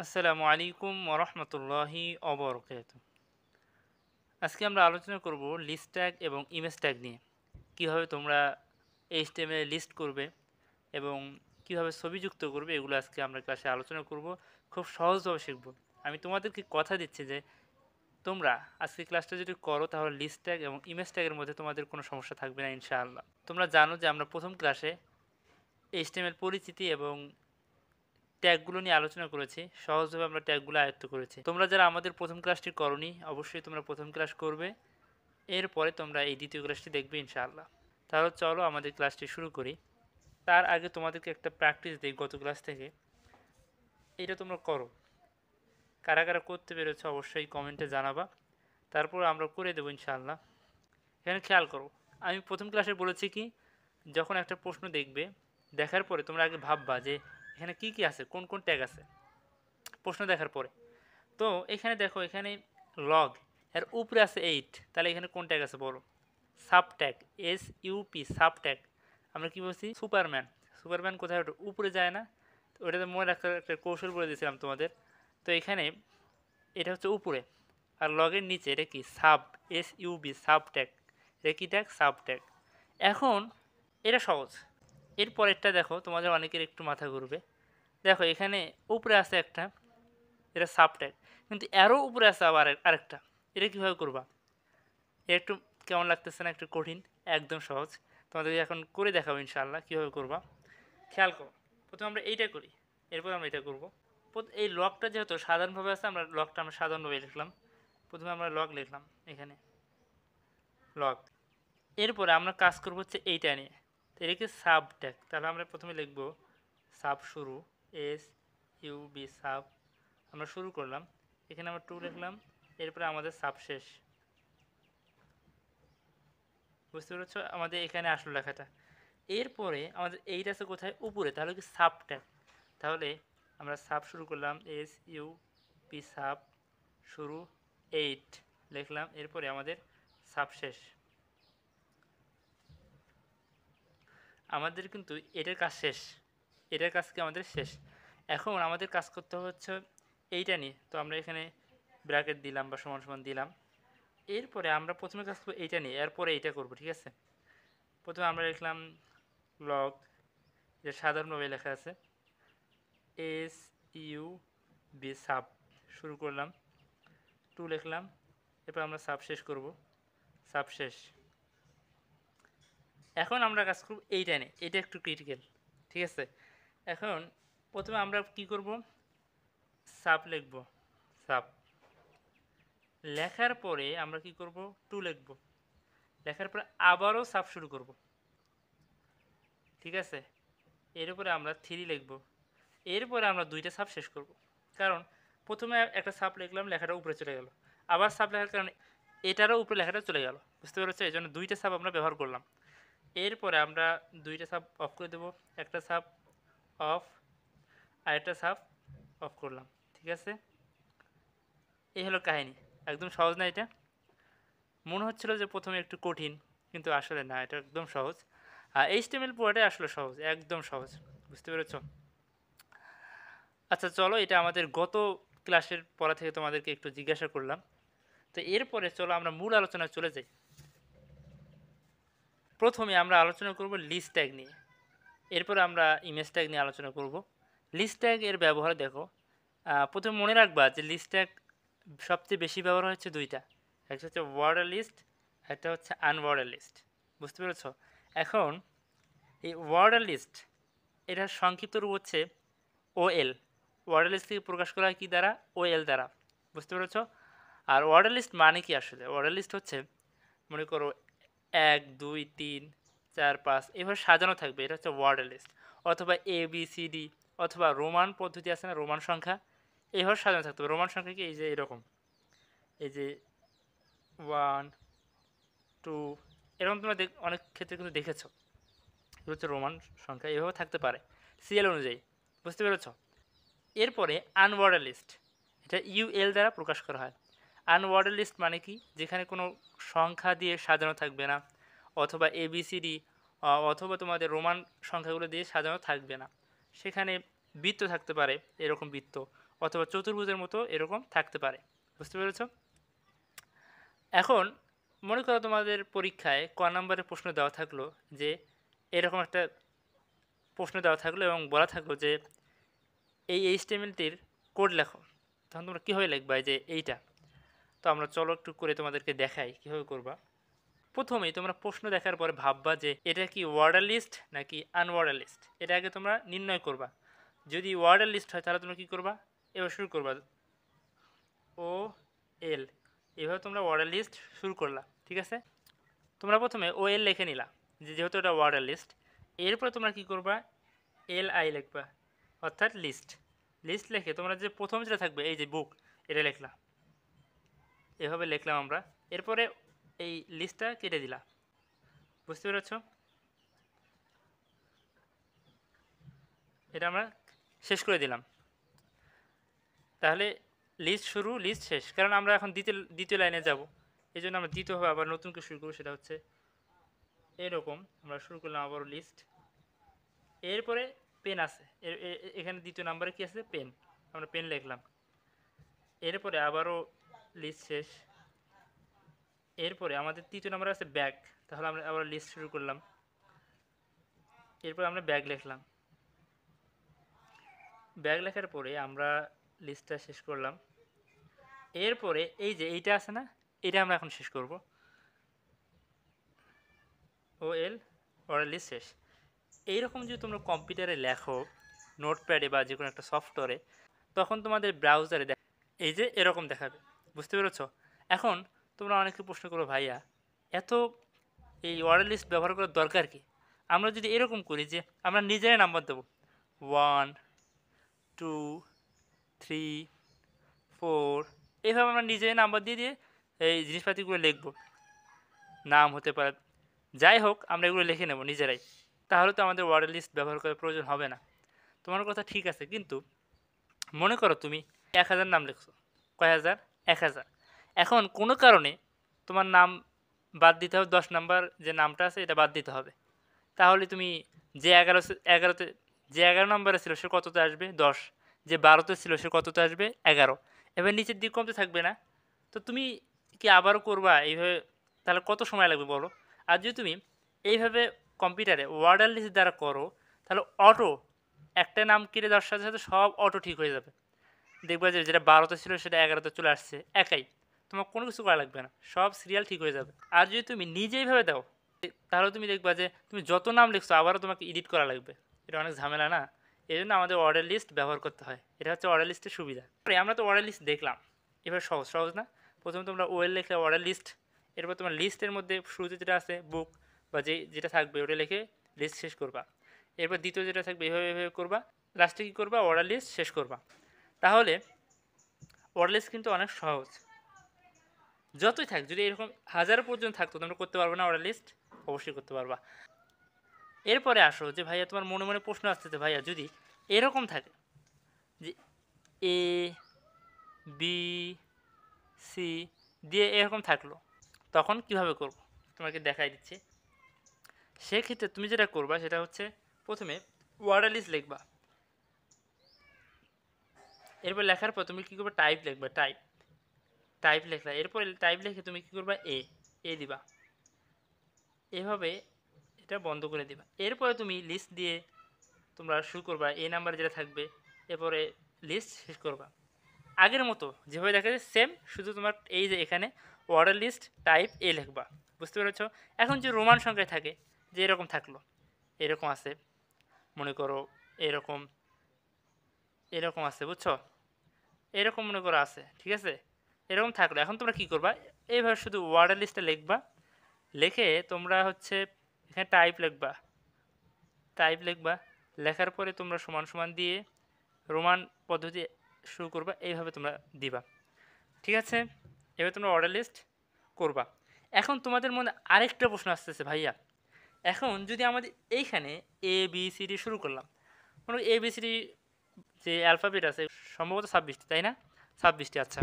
আসসালামু আলাইকুম ওরহমতুল্লাহি অবরকাতুহু। আজকে আমরা আলোচনা করব লিস্ট ট্যাগ এবং ইমেজ ট্যাগ নিয়ে। কিভাবে তোমরা এইচটিএমএল লিস্ট করবে এবং কিভাবে ছবি যুক্ত করবে, এগুলো আজকে আমরা ক্লাসে আলোচনা করব। খুব সহজভাবে শিখব। আমি তোমাদেরকে কথা দিচ্ছি যে তোমরা আজকে ক্লাসটা যদি করো তাহলে লিস্ট ট্যাগ এবং ইমেজ ট্যাগের মধ্যে তোমাদের কোনো সমস্যা থাকবে না ইনশাআল্লাহ। তোমরা জানো যে আমরা প্রথম ক্লাসে এইচটিএমএল পরিচিতি এবং ট্যাগগুলো নিয়ে আলোচনা করেছি। সহজভাবে আমরা ট্যাগগুলো আয়ত্ত করেছি। তোমরা যারা আমাদের প্রথম ক্লাসটি করনি, অবশ্যই তোমরা প্রথম ক্লাস করবে, এরপরে তোমরা এই দ্বিতীয় ক্লাসটি দেখবে ইনশাআল্লাহ। তাহলে চলো আমাদের ক্লাসটি শুরু করি। তার আগে তোমাদেরকে একটা প্র্যাকটিস দিই গত ক্লাস থেকে। এটা তোমরা করো, কারা কারা করতে পেরেছো অবশ্যই কমেন্টে জানাবা, তারপর আমরা করে দেবো ইনশাআল্লাহ। এখানে খেয়াল করো, আমি প্রথম ক্লাসে বলেছি কি, যখন একটা প্রশ্ন দেখবে, দেখার পরে তোমরা আগে ভাববা যে এখানে কি কি আছে, কোন কোন ট্যাগ আছে প্রশ্ন দেখার পরে। তো এখানে দেখো, এখানে লগ এর উপরে আছে 8, তাহলে এখানে কোন ট্যাগ আছে বলো? Sub tag, SUP, sub tag. আমরা কি বলছি? সুপারম্যান। সুপারম্যান কোথায় ওঠে? উপরে যায় না? তো ওটাতে মনে রাখার একটা কৌশল বলে দিয়েছিলাম তোমাদের। তো এখানে এটা হচ্ছে উপরে, আর লগের নিচে এটা কি? Sub, SUB, sub tag. এটা কি ট্যাগ? Sub tag. এখন এটা সহজ। এর পরেরটা দেখো, তোমাদের অনেকের একটু মাথা ঘুরবে। দেখো এখানে উপরে আছে একটা, এটা সাব ট্যাগ, কিন্তু এরও উপরে আছে আবার আরেকটা। এটা কীভাবে করবা? এটা একটু কেমন লাগতেছে না? একটু কঠিন। একদম সহজ। তোমাদের এখন করে দেখাবো ইনশাআল্লাহ কীভাবে করবা। খেয়াল করো, প্রথমে আমরা এইটা করি, এরপর আমরা এটা করব। এই লকটা যেহেতু সাধারণভাবে আছে, আমরা সাধারণভাবে লিখলাম। প্রথমে আমরা লগ লিখলাম এখানে, লগ। এরপরে আমরা কাজ করবো হচ্ছে এইটা নিয়ে। তো এটাকে সাব ট্যাগ, তাহলে আমরা প্রথমে লিখব সাব শুরু, SUB, সাব। আমরা শুরু করলাম, এখানে আমরা 2 লিখলাম, এরপরে আমাদের সাব শেষ। বুঝতে পেরেছ? আমাদের এখানে আসলো লেখাটা। এরপরে আমাদের এইটা আছে কোথায়? উপরে, তাহলে কি সাব ট্যাগ। তাহলে আমরা সাব শুরু করলাম, SUB, সাব শুরু 8 লিখলাম, এরপরে আমাদের সাব শেষ। আমাদের কিন্তু এটার কাজ শেষ, এটার কাজ কি আমাদের শেষ। এখন আমাদের কাজ করতে হচ্ছে এইটা নিয়ে। তো আমরা এখানে ব্র্যাকেট দিলাম বা সমান সমান দিলাম। এরপরে আমরা প্রথমে কাজ করবো এইটা নিয়ে, এরপরে এইটা করবো, ঠিক আছে? প্রথমে আমরা লিখলাম লগ, যে সাধারণভাবে লেখা আছে, SUB, সাব শুরু করলাম, 2 লিখলাম, এরপর আমরা সাব শেষ করব, সাব শেষ। এখন আমরা কাজ করব এইটা নিয়ে, এটা একটু ক্রিটিক্যাল, ঠিক আছে? এখন প্রথমে আমরা কি করব? সাব লিখব, সাব লেখার পরে আমরা কি করব? 2 লিখব, লেখার পরে আবারও সাব শুরু করব, ঠিক আছে? এর উপরে আমরা 3 লিখব, এরপরে আমরা 2টা সাব শেষ করব। কারণ প্রথমে একটা সাব লিখলাম, লেখাটা উপরে চলে গেল, আবার সাব লেখার কারণে এটারও উপরে লেখাটা চলে গেল। বুঝতে পেরেছো? এই জন্য 2টা সাব আমরা ব্যবহার করলাম। এরপরে আমরা 2টা সাব অফ করে দেব, একটা সাব অফ আর একটা সাব অফ করলাম, ঠিক আছে? এই হলো কাহিনী। একদম সহজ না এটা? মনে হচ্ছিল যে প্রথমে একটু কঠিন, কিন্তু আসলে না, এটা একদম সহজ। আর HTML পুরোটাই আসলে সহজ, একদম সহজ। বুঝতে পেরেছো? আচ্ছা চলো, এটা আমাদের গত ক্লাসের পড়া থেকে তোমাদেরকে একটু জিজ্ঞাসা করলাম। তো এরপরে চলো আমরা মূল আলোচনায় চলে যাই। প্রথমে আমরা আলোচনা করব লিস্ট ট্যাগ নিয়ে, এরপরে আমরা ইমেজ ট্যাগ নিয়ে আলোচনা করব। লিস্ট ট্যাগ এর ব্যবহার দেখো, প্রথমে মনে রাখবা যে লিস্ট ট্যাগ সবচেয়ে বেশি ব্যবহার হচ্ছে দুইটা, একটা হচ্ছে ওয়ার্ডার লিস্ট, একটা হচ্ছে আনওয়ার্ডার লিস্ট। বুঝতে পেরেছ? এখন এই ওয়ার্ডার লিস্ট, এটার সংক্ষিপ্ত রূপ হচ্ছে OL। ওয়ার্ডার লিস্ট থেকে প্রকাশ করা হয় কি দ্বারা? OL দ্বারা। বুঝতে পেরেছ? আর ওয়ার্ডার লিস্ট মানে কি আসলে? ওয়ার্ডার লিস্ট হচ্ছে, মনে করো 1 2 3 4 5 এভাবে সাজানো থাকবে, এটা হচ্ছে ওয়ার্ডার লিস্ট। অথবা ABCD, অথবা রোমান পদ্ধতি আছে না, রোমান সংখ্যা, এইভাবে সাজানো থাকতে হবে। রোমান সংখ্যা কি? এই যে এরকম, এই যে 1 2, এরকম তোমরা অনেক ক্ষেত্রে কিন্তু দেখেছো। এগুলো হচ্ছে রোমান সংখ্যা, এভাবে থাকতে পারে সিএল অনুযায়ী। বুঝতে পেরেছ? এরপরে আনওয়ার্ডার লিস্ট, এটা UL দ্বারা প্রকাশ করা হয়। আনওয়ার্ডার লিস্ট মানে কি? যেখানে কোনো সংখ্যা দিয়ে সাজানো থাকবে না, অথবা ABCD, অথবা তোমাদের রোমান সংখ্যাগুলো দিয়ে সাজানো থাকবে না। সেখানে বৃত্ত থাকতে পারে, এরকম বৃত্ত, অথবা চতুর্ভুজের মতো এরকম থাকতে পারে। বুঝতে পেরেছ? এখন মনে করো তোমাদের পরীক্ষায় ক নম্বরের প্রশ্ন দেওয়া থাকলো যে এরকম একটা প্রশ্ন দেওয়া থাকলো এবং বলা থাকলো যে এই এইচটিএমএলটির কোড লেখো। তখন তোমরা কীভাবে লিখবা যে এইটা? তো আমরা চলো একটু করে তোমাদেরকে দেখাই কীভাবে করবা। প্রথমেই তোমরা প্রশ্ন দেখার পরে ভাববা যে এটা কি ওয়ার্ডার লিস্ট নাকি আনওয়ার্ডার লিস্ট, এটা আগে তোমরা নির্ণয় করবা। যদি ওয়ার্ডার লিস্ট হয় তাহলে তোমরা কী করবা, এবার শুরু করবা ও এল, এভাবে তোমরা ওয়ার্ডার লিস্ট শুরু করলা। ঠিক আছে, তোমরা প্রথমে ও এল লিখে নিলা যেহেতু এটা ওয়ার্ডার লিস্ট। এরপরে তোমরা কী করবা, এল আই লিখবা, অর্থাৎ লিস্ট। লিস্ট লিখে তোমরা যে প্রথম যেটা থাকবে এই যে বুক, এটা লিখলা, এভাবে লিখলাম আমরা। এরপরে এই লিস্টটা কেটে দিলা। বুঝতে পেরেছ? এটা আমরা শেষ করে দিলাম। তাহলে লিস্ট শুরু, লিস্ট শেষ। কারণ আমরা এখন দ্বিতীয় লাইনে যাব, এই জন্য আমরা দ্বিতীয়ভাবে আবার নতুন করে শুরু করবো। সেটা হচ্ছে এরকম আমরা শুরু করলাম আবারও লিস্ট। এরপরে পেন আছে, এখানে দ্বিতীয় নাম্বারে কি আছে, পেন, আমরা পেন লিখলাম। এরপরে আবারও লিস্ট শেষ। এরপরে আমাদের তৃতীয় নাম্বার আছে ব্যাগ, তাহলে আমরা আবার লিস্ট শুরু করলাম। এরপর আমরা ব্যাগ লিখলাম। ব্যাগ লেখার পরে আমরা লিস্টটা শেষ করলাম। এরপরে এই যে এইটা আছে না, এটা আমরা এখন শেষ করব। ও এল অর্ডার লিস্ট শেষ। এইরকম যদি তোমরা কম্পিউটারে লেখো, নোটপ্যাডে বা যে কোনো একটা সফটওয়্যারে, তখন তোমাদের ব্রাউজারে এই যে এরকম দেখাবে। বুঝতে পেরেছ? এখন তোমরা অনেকে প্রশ্ন করো, ভাইয়া এত এই অর্ডার লিস্ট ব্যবহার করার দরকার কি? আমরা যদি এরকম করি যে আমরা নিজেরাই নাম্বার দেবো 1 2 3 4, এইভাবে আমরা নিজেরাই নাম্বার দিয়ে দিয়ে এই জিনিসপাতিগুলো লিখব। নাম হতে পারে, যাই হোক আমরা এগুলো লিখে নেব নিজেরাই। তাহলে তো আমাদের অর্ডার লিস্ট ব্যবহার করার প্রয়োজন হবে না। তোমার কথা ঠিক আছে, কিন্তু মনে করো তুমি 1000 নাম লিখছো। কয় হাজার? 1000। এখন কোনো কারণে তোমার নাম বাদ দিতে হবে, 10 নাম্বার যে নামটা আছে এটা বাদ দিতে হবে। তাহলে তুমি যে 11তে যে 11 নম্বরে ছিল সে কততে আসবে? 10। যে 12তে ছিল সে কততে আসবে? 11। এবার নিচের দিক কমতে থাকবে না? তো তুমি কি আবারও করবা এইভাবে? তাহলে কত সময় লাগবে বলো? আর যদি তুমি এইভাবে কম্পিউটারে ওয়ার্ডার লিস্ট দ্বারা করো, তাহলে অটো একটা নাম কেটে দেওয়ার সাথে সাথে সব অটো ঠিক হয়ে যাবে। দেখবা যে যেটা 12তে ছিল সেটা 11তে চলে আসছে, একাই। তোমার কোনো কিছু করা লাগবে না, সব সিরিয়াল ঠিক হয়ে যাবে। আর যদি তুমি নিজে এইভাবে দাও, তাহলে তুমি দেখবা যে তুমি যত নাম লিখছো আবারও তোমাকে এডিট করা লাগবে। এটা অনেক ঝামেলা না? এই জন্য আমাদের অর্ডার লিস্ট ব্যবহার করতে হয়। এটা হচ্ছে অর্ডার লিস্টের সুবিধা। আমরা তো অর্ডার লিস্ট দেখলাম, এবার সহজ সহজ না? প্রথমে তোমরা ওয়েল লিখলে অর্ডার লিস্ট, এরপর তোমার লিস্টের মধ্যে শুরুতে যেটা আছে বুক বা যেটা থাকবে ওটা লিখে লিস্ট শেষ করবা। এরপর দ্বিতীয় যেটা থাকবে এভাবে এভাবে করবা, লাস্টে কী করবা, অর্ডার লিস্ট শেষ করবা। তাহলে অর্ডার লিস্ট কিন্তু অনেক সহজ। যতই থাক, যদি এরকম 1000 পর্যন্ত থাকতো তোমরা করতে পারবে না অর্ডার লিস্ট? অবশ্যই করতে পারবা। এরপরে আসো যে ভাইয়া তোমার মনে মনে প্রশ্ন আসতেছে, ভাইয়া যদি এরকম থাকে যে এ বি সি দিয়ে এরকম থাকলো, তখন কিভাবে করব তোমাকে দেখাই দিচ্ছি। সেক্ষেত্রে তুমি যেটা করবা সেটা হচ্ছে প্রথমে ওয়ার্ডার লিস্ট লিখবা। এরপর লেখার পর তুমি কী করবে, টাইপ লিখবা। টাইপ লেখলা, এরপর টাইপ লিখে তুমি কী করবা, এ দিবা, এভাবে এটা বন্ধ করে দিবা। এরপরে তুমি লিস্ট দিয়ে তোমরা শুরু করবা, এ নাম্বার যেটা থাকবে, এরপরে লিস্ট শেষ করবা আগের মতো যেভাবে দেখা যায় সেম, শুধু তোমার এই যে এখানে অর্ডার লিস্ট টাইপ এ লিখবা। বুঝতে পেরেছ? এখন যে রোমান সংখ্যায় থাকে, যে এরকম থাকলো, এরকম আছে, মনে করো এরকম এরকম আছে, বুঝছো? এরকম মনে করো আছে, ঠিক আছে? এরকম থাকলো। এখন তোমরা কী করবা, এইভাবে শুধু অর্ডার লিস্টটা লিখবা। লিখে তোমরা হচ্ছে এখানে টাইপ লিখবা। লেখার পরে তোমরা সমান সমান দিয়ে রোমান পদ্ধতি শুরু করবা, এইভাবে তোমরা দিবা। ঠিক আছে? এবার তোমরা অর্ডার লিস্ট করবা। এখন তোমাদের মনে আরেকটা প্রশ্ন আসতেছে, ভাইয়া এখন যদি আমাদের এইখানে এ বি সি ডি শুরু করলাম, মনে এ বি সি ডি যে অ্যালফাবেট আছে সম্ভবত 26টি, তাই না? 26টি। আচ্ছা,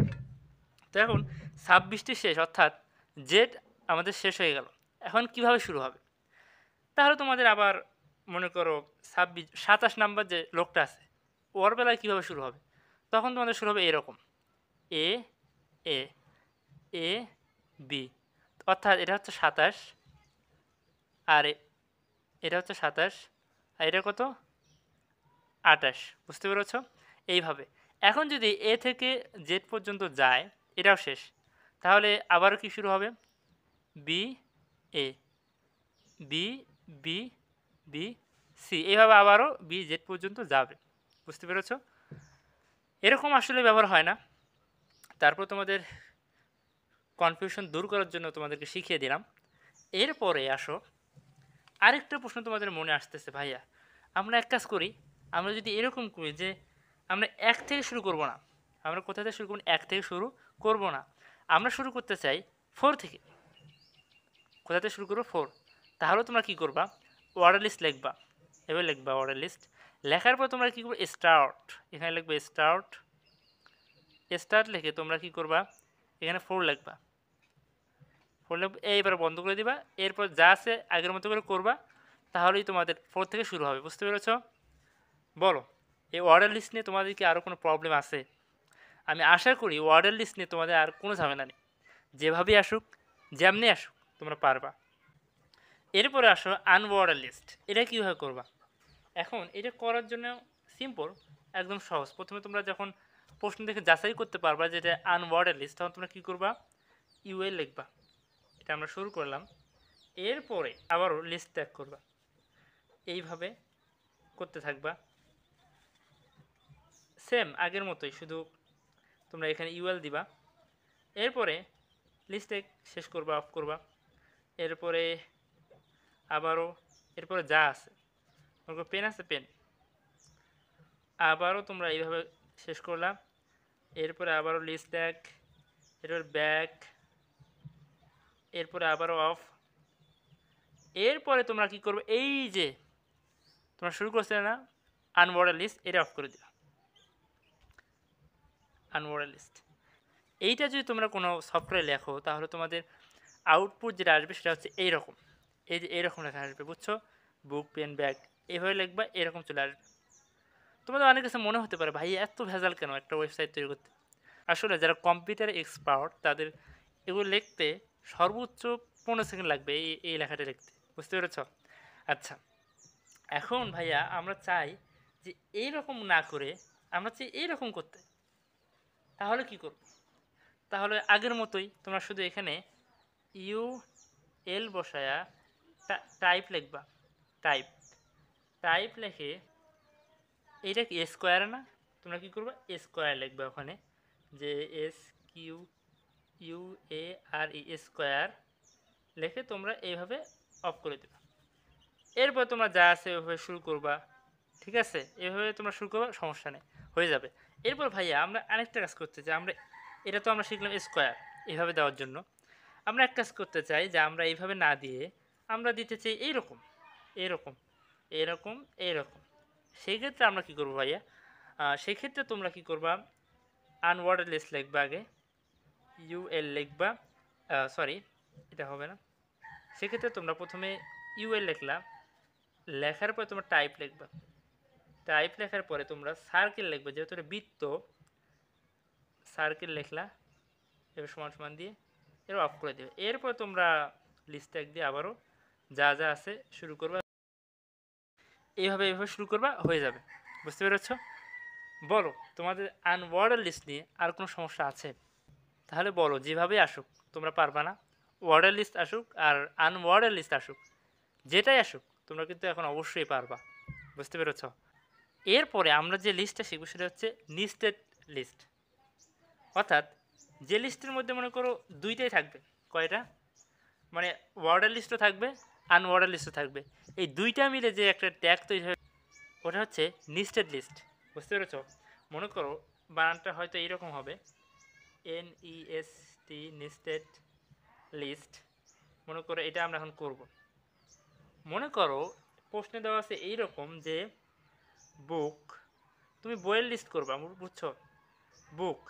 তো এখন 26টি শেষ, অর্থাৎ জেড আমাদের শেষ হয়ে গেল। এখন কিভাবে শুরু হবে? তাহলে তোমাদের আবার মনে করো 27 নাম্বার যে লোকটা আছে ওর বেলায় কীভাবে শুরু হবে? তখন তোমাদের শুরু হবে এরকম এ এ এ বি, অর্থাৎ এটা হচ্ছে 27 আর এটা হচ্ছে 27 আর এটা কত 28, বুঝতে পেরেছ? এইভাবে এখন যদি এ থেকে জেড পর্যন্ত যায় এটাও শেষ, তাহলে আবারও কি শুরু হবে B A B B B C, এইভাবে আবারও বি জেড পর্যন্ত যাবে, বুঝতে পেরেছ? এরকম আসলে ব্যবহার হয় না, তারপর তোমাদের কনফিউশন দূর করার জন্য তোমাদেরকে শিখিয়ে দিলাম। এরপরে আসো আরেকটা প্রশ্ন তোমাদের মনে আসতেছে, ভাইয়া আমরা এক কাজ করি, আমরা যদি এরকম করি যে আমরা এক থেকে শুরু করব না, আমরা কোথা থেকে শুরু করব, এক থেকে শুরু করব না, আমরা শুরু করতে চাই 4 থেকে। কোথা থেকে শুরু করবো 4, তাহলে তোমরা কি করবা অর্ডার লিস্ট লিখবা, এভাবে লিখবা অর্ডার লিস্ট, লেখার পর তোমরা কি করবে স্টার্ট, এখানে লিখবে স্টার্ট, স্টার্ট লিখে তোমরা কি করবা এখানে 4 লিখবা, 4 লিখবে, এইবার বন্ধ করে দিবা, এরপর যা আছে আগের মতো করে করবা, তাহলেই তোমাদের 4 থেকে শুরু হবে, বুঝতে পেরেছ? বলো এই অর্ডার লিস্ট নিয়ে তোমাদের কি আরও কোনো প্রবলেম আছে? আমি আশা করি অর্ডার লিস্ট নিয়ে তোমাদের আর কোনো ঝামেলা নেই, যেভাবেই আসুক যেমনি আসুক তোমরা পারবা। এরপরে আসো আনঅর্ডার লিস্ট, এটা কীভাবে করবা? এখন এটা করার জন্য সিম্পল, একদম সহজ। প্রথমে তোমরা যখন প্রশ্ন দেখে যাচাই করতে পারবা যে এটা আনঅর্ডার লিস্ট, তখন তোমরা কী করবা ইউএল লিখবা, এটা আমরা শুরু করলাম। এরপরে আবারও লিস্ট ট্যাগ করবা, এইভাবে করতে থাকবা সেম আগের মতোই, শুধু তোমরা এখানে ইউএল দিবা, এরপরে লিস্ট ট্যাগ শেষ করবা, অফ করবা, এরপরে আবারও এরপরে যা আছে পেন আছে পেন, আবারও তোমরা এইভাবে শেষ করলাম, এরপরে আবারও লিস্ট ট্যাগ, এরপর ব্যাক, এরপরে আবারও অফ, এরপরে তোমরা কি করবে এই যে তোমরা শুরু করছিলে না আনঅর্ডার লিস্ট, এটা অফ করে দিবা আনঅর্ডার লিস্ট। এইটা যদি তোমরা কোনো সফটওয়্যারে লেখো তাহলে তোমাদের আউটপুট যেটা আসবে সেটা হচ্ছে এইরকম, এই যে এইরকম লেখা আসবে, বুঝছো? বুক পেন ব্যাগ এইভাবে লিখবা, এরকম চলে আসবে। তোমাদের অনেক কাছে মনে হতে পারে ভাই এত ভেজাল কেন একটা ওয়েবসাইট তৈরি করতে? আসলে যারা কম্পিউটার এক্সপার্ট তাদের এগুলো লিখতে সর্বোচ্চ 15 সেকেন্ড লাগবে এই লেখাটা লিখতে, বুঝতে পেরেছ? আচ্ছা, এখন ভাইয়া আমরা চাই যে এইরকম না করে আমরা চাই এইরকম করতে, তাহলে কি করব? তাহলে আগের মতোই তোমরা শুধু এখানে ইউ এল বসায়া টাইপ লিখবা, টাইপ টাইপ লিখে এইটা কি স্কোয়ার না, তোমরা কি করবে স্কোয়ার লিখবে ওখানে, যে S Q U A R E square লিখে তোমরা এইভাবে অফ করে দেবে। এরপর তোমরা যা আছে ওইভাবে শুরু করবা, ঠিক আছে? এভাবে তোমরা শুরু করবা, সমস্যা নেই, হয়ে যাবে। এরপর ভাইয়া আমরা আরেকটা কাজ করতে চাই, আমরা এটা তো আমরা শিখলাম স্কোয়ার এইভাবে দেওয়ার জন্য, আমরা এক কাজ করতে চাই যে আমরা এইভাবে না দিয়ে আমরা দিতে চাই এইরকম এরকম এরকম এরকম। সেই ক্ষেত্রে আমরা কী করবো ভাইয়া, সেই ক্ষেত্রে তোমরা কী করবা আনঅর্ডার লিস্ট লিখবা, আগে ইউএল লিখবা, সরি এটা হবে না, সেক্ষেত্রে তোমরা প্রথমে ইউএল লিখলা, লেখার পরে তোমরা টাইপ লিখবা, টাইপ লেখার পরে তোমরা সার্কেল লিখবে, যেহেতু এটা বৃত্ত সার্কেল লিখলা, এবার সমান সমান দিয়ে এবার অফ করে দেবে। এরপর তোমরা লিস্ট ট্যাগ দিয়ে আবারও যা যা আছে শুরু করবা, এইভাবে এইভাবে শুরু করবা, হয়ে যাবে, বুঝতে পেরেছ? বলো তোমাদের আনঅর্ডার লিস্ট নিয়ে আর কোনো সমস্যা আছে? তাহলে বলো, যেভাবে আসুক তোমরা পারবা না, অর্ডার লিস্ট আসুক আর আনঅর্ডার লিস্ট আসুক, যেটাই আসুক তোমরা কিন্তু এখন অবশ্যই পারবা, বুঝতে পেরেছ? এরপরে আমরা যে লিস্টটা শিখবো সেটা হচ্ছে নেস্টেড লিস্ট, অর্থাৎ যে লিস্টের মধ্যে মনে করো দুইটাই থাকবে, কয়টা মানে অর্ডার লিস্টও থাকবে আনঅর্ডার লিস্টও থাকবে, এই দুইটা মিলে যে একটা ট্যাগ তৈরি হবে ওটা হচ্ছে নেস্টেড লিস্ট, বুঝতে পেরেছ? মনে করো বানানটা হয়তো এইরকম হবে NEST নেস্টেড লিস্ট, মনে করো এটা আমরা এখন করব। মনে করো প্রশ্নে দেওয়া আছে এইরকম যে বুক, তুমি বইয়ের লিস্ট করবা, বুঝছো? বুক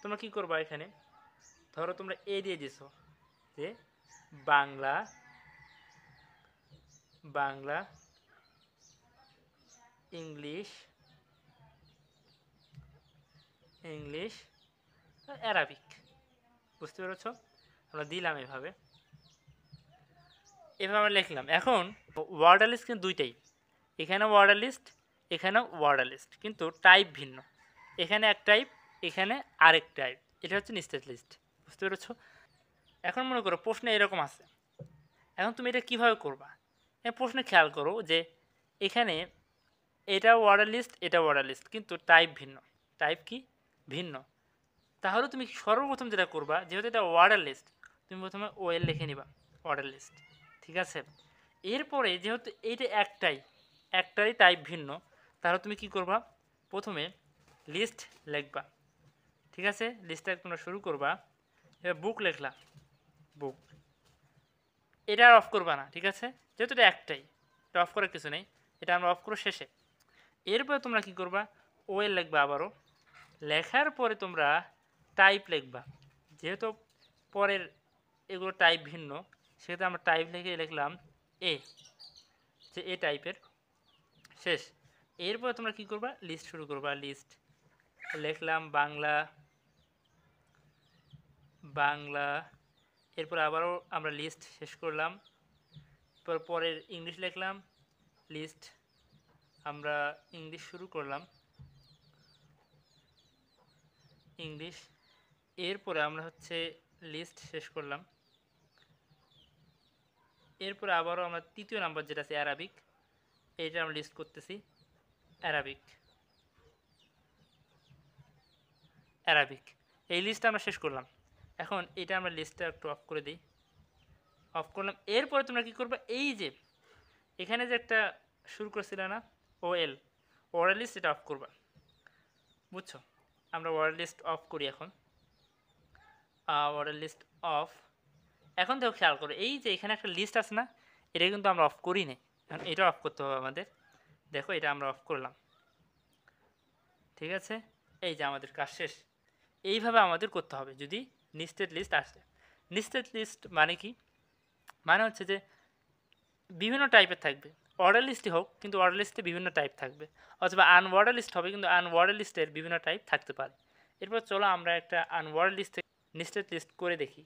তোমরা কি করবা, এখানে ধরো তোমরা এ দিয়ে দিছো যে Bangla Bangla English English, Arabic. বুঝতে পেরেছ? আমরা দিলাম এভাবে, আমরা লিখলাম। এখন ওয়ার্ডার লিস্ট কিন্তু দুইটাই, এখানে ওয়ার্ডার লিস্ট, এখানেও ওয়ার্ডার লিস্ট, কিন্তু টাইপ ভিন্ন। এখানে এক টাইপ, এখানে আরেক টাইপ। এটা হচ্ছে নেস্টেড লিস্ট। বুঝতে পেরেছ? এখন মনে করো প্রশ্ন এরকম আছে, এখন তুমি এটা কিভাবে করবা? প্রশ্নে খেয়াল করো যে এখানে এটা ওয়ার্ডার লিস্ট, এটা ওয়ার্ডার লিস্ট, কিন্তু টাইপ ভিন্ন। টাইপ কি ভিন্ন? তাহলে তুমি সর্বপ্রথম যেটা করবা, যেহেতু এটা ওয়ার্ডার লিস্ট, তুমি প্রথমে ওএল লিখে নিবা, ওয়ার্ডার লিস্ট। ঠিক আছে? এরপরে যেহেতু এইটা একটারই টাইপ ভিন্ন, তাহলে তুমি কি করবা? প্রথমে লিস্ট লিখবা। ঠিক আছে? লিস্টটা তোমরা শুরু করবা। এবার বুক লিখলা, বুক। এটা আর অফ করবা না। ঠিক আছে? যেহেতু এটা একটাই, এটা অফ করার কিছু নেই, এটা আমরা অফ করো শেষে। এরপরে তোমরা কি করবা? ওএল লিখবা আবারও। লেখার পরে তোমরা টাইপ লিখবা। যেহেতু পরের এগুলো টাইপ ভিন্ন, সেহেতু আমরা টাইপ লিখে লিখলাম এ, যে এ টাইপের। শেষ। এরপরে তোমরা কি করবা? লিস্ট শুরু করবা। লিস্ট লিখলাম বাংলা, বাংলা। এরপর আবারও আমরা লিস্ট শেষ করলাম। পরের ইংলিশ লিখলাম, লিস্ট, আমরা ইংলিশ শুরু করলাম, ইংলিশ। এরপরে আমরা হচ্ছে লিস্ট শেষ করলাম। এরপরে আবারও আমরা তৃতীয় নাম্বার যেটা আছে অ্যারাবিক, এইটা আমরা লিস্ট করতেছি, অ্যারাবিক, অ্যারাবিক। এই লিস্টটা আমরা শেষ করলাম। এখন এটা আমরা লিস্টটা একটু অফ করে দিই, অফ করলাম। এরপরে তোমরা কী করবে? এই যে এখানে যে একটা শুরু করছিল না ওএল, ওয়ার্ড লিস্ট, এটা অফ করবা। বুঝছো? আমরা ওয়ার্ড লিস্ট অফ করি এখন। Word list off. এখন দেখো খেয়াল করো, এই যে এখানে একটা লিস্ট আছে না, এটা কিন্তু আমরা অফ করি নাই। এখন এটা অফ করতে হবে আমাদের। দেখো এটা আমরা অফ করলাম। ঠিক আছে? এই যে আমাদের কাজ শেষ। এইভাবে আমাদের করতে হবে যদি নেস্টেড লিস্ট আসে। নেস্টেড লিস্ট মানে কি? মানে হচ্ছে যে বিভিন্ন টাইপের থাকবে। অর্ডার লিস্টই হোক, কিন্তু অর্ডার লিস্টে বিভিন্ন টাইপ থাকবে, অথবা আনওয়ার্ডার লিস্ট হবে, কিন্তু আনওয়ার্ডার লিস্টের বিভিন্ন টাইপ থাকতে পারে। এরপর চলো আমরা একটা আনওয়ার্ডার লিস্ট থেকে নেস্টেড লিস্ট করে দেখি।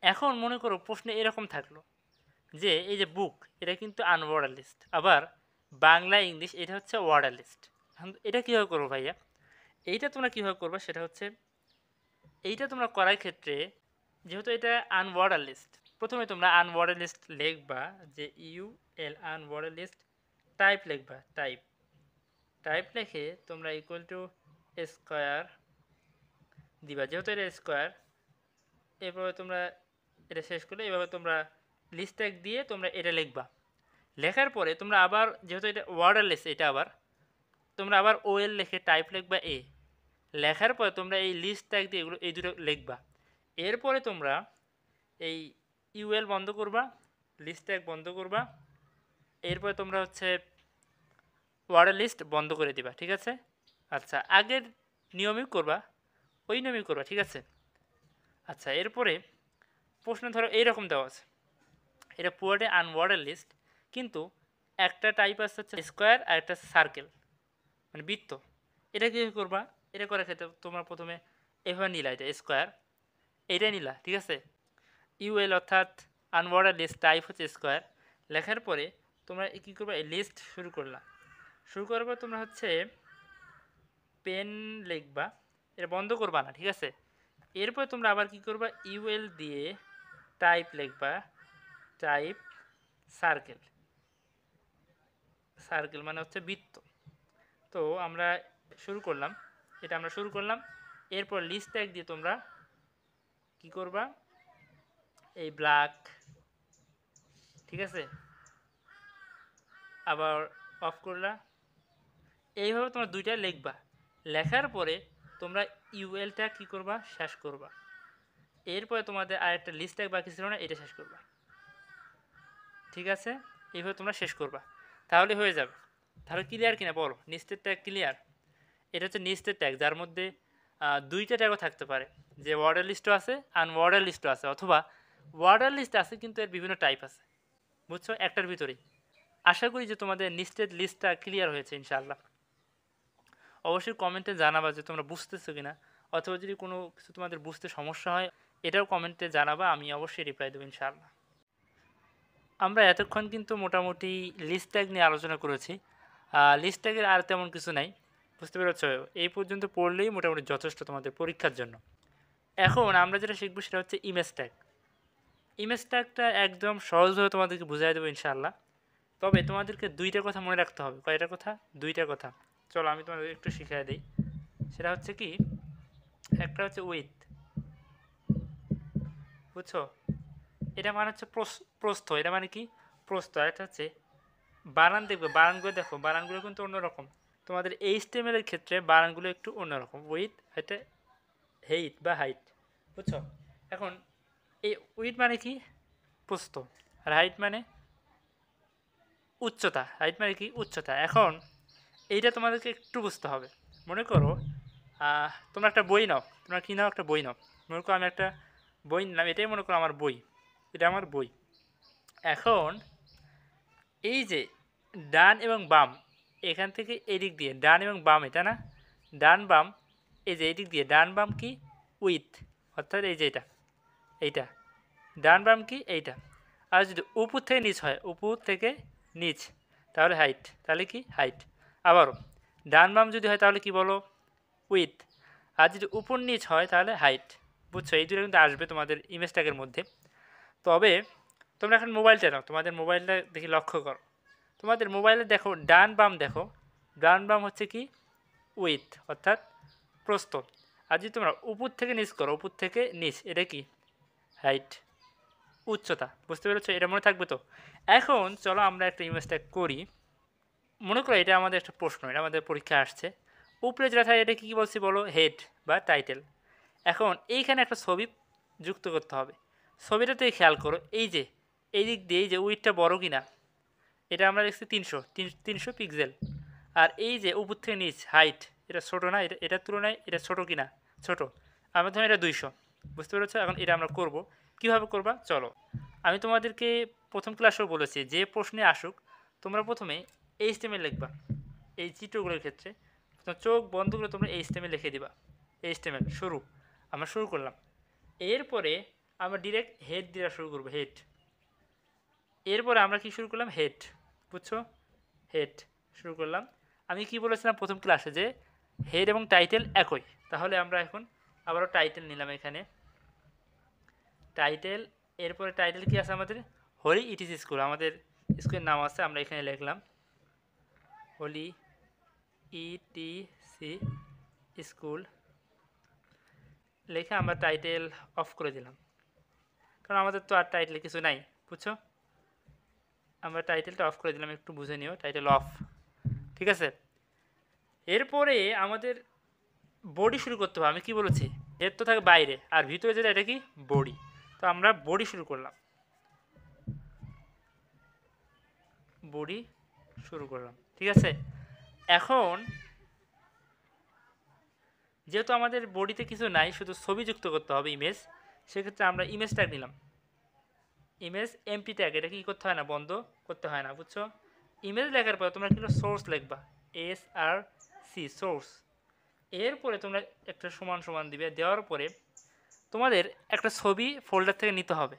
এখন মনে করো প্রশ্নে এরকম থাকলো যে এই যে বুক, এটা কিন্তু আনওয়ার্ডার লিস্ট, আবার বাংলা ইংলিশ এটা হচ্ছে ওয়ার্ডার লিস্ট। এটা কীভাবে করবো ভাইয়া? এইটা তোমরা কীভাবে করবে সেটা হচ্ছে, এইটা তোমরা করার ক্ষেত্রে যেহেতু এটা আনওয়ার্ডার লিস্ট, প্রথমে তোমরা আনওয়ার্ডার লিস্ট লিখবা, যে ইউএল আনওয়ার্ডার লিস্ট, টাইপ লিখবা, টাইপ, টাইপ লিখে তোমরা ইকুয়াল টু স্কোয়ার দিবা, যেহেতু এটা স্কোয়ার। এরপরে তোমরা এটা শেষ করলে এভাবে তোমরা লিস্ট ট্যাগ দিয়ে তোমরা এটা লিখবা। লেখার পরে তোমরা আবার, যেহেতু এটা ওয়ার্ডার লিস্ট, এটা আবার তোমরা আবার ওএল লিখে টাইপ লিখবা এ। লেখার পরে তোমরা এই লিস্ট ট্যাগ দিয়ে এগুলো, এই দুটো লিখবা। এরপরে তোমরা এই ইউএল বন্ধ করবা, লিস্ট ট্যাগ বন্ধ করবা। এরপরে তোমরা হচ্ছে ওয়ার্ডার লিস্ট বন্ধ করে দিবা। ঠিক আছে? আচ্ছা, আগের নিয়মই করবা, ওই নিয়মই করবা। ঠিক আছে? আচ্ছা, এরপরে প্রশ্ন ধরো এইরকম দেওয়া আছে, এটা পুরোটাই আনওয়ার্ডার লিস্ট, কিন্তু একটা টাইপ আছে হচ্ছে স্কোয়ার আর একটা সার্কেল, মানে বৃত্ত। এটা কী করবা? এটা করার ক্ষেত্রে তোমরা প্রথমে এভাবে নিলা, এটা স্কোয়ার, এইটাই নিলা। ঠিক আছে? ইউএল অর্থাৎ আনওয়ার্ডার লিস্ট, টাইপ হচ্ছে স্কোয়ার। লেখার পরে তোমরা কী করবা? এই লিস্ট শুরু করলা। শুরু করার পর তোমরা হচ্ছে পেন লিখবা, এটা বন্ধ করবা না। ঠিক আছে? এরপর তোমরা আবার কি করবা? ইউএল দিয়ে টাইপ লিখবা, টাইপ সার্কেল, সার্কেল মানে হচ্ছে বৃত্ত। তো আমরা শুরু করলাম, এটা আমরা শুরু করলাম। এরপর লিস্ট ট্যাগ দিয়ে তোমরা কি করবা? এই ব্ল্যাক, ঠিক আছে, আবার অফ করলা। এইভাবে তোমরা দুইটা লিখবা। লেখার পরে তোমরা ইউএলটা কি করবা? শেষ করবা। এরপরে তোমাদের আরেকটা লিস্ট ট্যাগ বাকি ছিল না, এটা শেষ করবা। ঠিক আছে? এইভাবে তোমরা শেষ করবা, তাহলে হয়ে যাবে। তাহলে ক্লিয়ার কিনা বলো? Nested tag clear? এটা হচ্ছে নেস্টেড ট্যাগ, যার মধ্যে দুইটা ট্যাগও থাকতে পারে, যে ওয়ার্ডার লিস্টও আছে, আনওয়ার্ডার লিস্টও আছে, অথবা ওয়ার্ডার লিস্ট আছে কিন্তু এর বিভিন্ন টাইপ আছে। বুঝছো? একটার ভিতরেই। আশা করি যে তোমাদের নেস্টেড লিস্টটা ক্লিয়ার হয়েছে ইনশাআল্লাহ। অবশ্যই কমেন্টে জানাবা যে তোমরা বুঝতেছো কিনা, অথবা যদি কোনো কিছু তোমাদের বুঝতে সমস্যা হয় এটাও কমেন্টে জানাবা, আমি অবশ্যই রিপ্লাই দেবো ইনশাআল্লাহ। আমরা এতক্ষণ কিন্তু মোটামুটি লিস্ট ট্যাগ নিয়ে আলোচনা করেছি। লিস্ট ট্যাগের আর তেমন কিছু নাই, বুঝতে পেরেছ? এই পর্যন্ত পড়লেই মোটামুটি যথেষ্ট তোমাদের পরীক্ষার জন্য। এখন আমরা যেটা শিখবো সেটা হচ্ছে ইমেজ ট্যাগ। ইমেজ ট্যাগটা একদম সহজভাবে তোমাদেরকে বুঝাই দেবো ইনশাআল্লাহ। তবে তোমাদেরকে দুইটা কথা মনে রাখতে হবে। কয়টা কথা? দুইটা কথা। চলো আমি তোমাদের একটু শিখিয়ে দিই। সেটা হচ্ছে কি, একটা হচ্ছে উইথ, বুঝছো? এটা মানে হচ্ছে প্রস্থ, এটা মানে কি প্রস্থ। আর এটা হচ্ছে বানান, দেখবে বানানগুলো দেখো, বানানগুলো কিন্তু অন্যরকম। তোমাদের HTML এর ক্ষেত্রে বানানগুলো একটু অন্যরকম। উইথ, এটা হেইট বা হাইট, বুঝছো? এখন এই উইথ মানে কি প্রস্থ, আর হাইট মানে উচ্চতা। হাইট মানে কি উচ্চতা। এখন এইটা তোমাদেরকে একটু বুঝতে হবে। মনে করো তোমরা একটা বই নাও, তোমরা কি নাও, একটা বই নাও। মনে করো আমি একটা বই নিলাম, এটাই মনে করো আমার বই, এটা আমার বই। এখন এই যে ডান এবং বাম, এখান থেকে এদিক দিয়ে ডান এবং বাম, এটা না ডান বাম, এই যে এদিক দিয়ে ডান বাম কি উইথ, অর্থাৎ এই যে এটা, এইটা ডান বাম কি এইটা। আর যদি উপর থেকে নিচ হয়, উপর থেকে নিচ, তাহলে হাইট, তাহলে কি হাইট। আবারও ডান বাম যদি হয় তাহলে কি বলো, উইথ। আর যদি উপর নিচ হয় তাহলে হাইট, বুঝছো? এই দুটো কিন্তু আসবে তোমাদের ইমেজ ট্যাগের মধ্যে। তবে তোমরা এখন মোবাইলটা নাও, তোমাদের মোবাইলটা দেখি লক্ষ্য করো, তোমাদের মোবাইলে দেখো ডান বাম, দেখো ডান বাম হচ্ছে কি উইথ, অর্থাৎ প্রস্থ। আর যদি তোমরা উপর থেকে নিচ করো, উপর থেকে নিচ, এটা কি হাইট, উচ্চতা। বুঝতে পেরেছো? এটা মনে থাকবে তো? এখন চলো আমরা একটা ইমেজ ট্যাগ করি। মনে করো এটা আমাদের একটা প্রশ্ন, এটা আমাদের পরীক্ষা আসছে। উপরে যেটা থাকে এটা কী বলছি বলো, হেড বা টাইটেল। এখন এইখানে একটা ছবি যুক্ত করতে হবে। ছবিটাতে খেয়াল করো, এই যে এই দিক দিয়ে এই যে উইথটা বড় কিনা, এটা আমরা দেখছি 300 পিক্সেল। আর এই যে উপর থেকে নিচ হাইট, এটা ছোটো না, এটার তুলনায় এটা ছোটো কিনা, ছোটো। আমরা ধরুন এটা 200, বুঝতে পেরেছো? এখন এটা আমরা করব, কিভাবে করবা চলো। আমি তোমাদেরকে প্রথম ক্লাসেও বলেছি যে প্রশ্নে আসুক তোমরা প্রথমে HTML লিখবা। এই চিত্রগুলোর ক্ষেত্রে চোখ বন্ধ করে তোমরা HTML লিখে দিবা। HTML শুরু, আমরা শুরু করলাম। এরপরে আমরা ডিরেক্ট হেড দেওয়া শুরু করবো, হেড। এরপরে আমরা কি শুরু করলাম, হেড, বুঝছো? হেড শুরু করলাম। আমি কি বলেছিলাম প্রথম ক্লাসে যে হেড এবং টাইটেল একই, তাহলে আমরা এখন আবারও টাইটেল নিলাম এখানে, টাইটেল। এরপরে টাইটেল কি আছে আমাদের, হোলি ইটিসি স্কুল, আমাদের স্কুলের নাম আছে, আমরা এখানে লিখলাম হোলি ইটিসি স্কুল। লিখে আমরা টাইটেল অফ করে দিলাম, কারণ আমাদের তো আর টাইটেল কিছু নাই, বুঝছো? আমরা টাইটেলটা অফ করে দিলাম, একটু বুঝে নিও, টাইটেল অফ, ঠিক আছে? এরপরে আমাদের বডি শুরু করতে হবে। আমি কি বলেছি, হেড তো থাকে বাইরে আর ভিতরে যেটা এটা কি বডি, তো আমরা বডি শুরু করলাম, বডি শুরু করলাম, ঠিক আছে? এখন যেহেতু আমাদের বডিতে কিছু নাই, শুধু ছবি যুক্ত করতে হবে, ইমেজ, সেক্ষেত্রে আমরা ইমেজ ট্যাগ নিলাম, ইমেজ এমপি ট্যাগ। এটা কি করতে হয় না, বন্ধ করতে হয় না, বুঝছো? ইমেজ লেখার পরে তোমরা কিন্তু সোর্স লিখবা, SRC সোর্স। এরপরে তোমরা একটা সমান সমান দিবে, দেওয়ার পরে তোমাদের একটা ছবি ফোল্ডার থেকে নিতে হবে।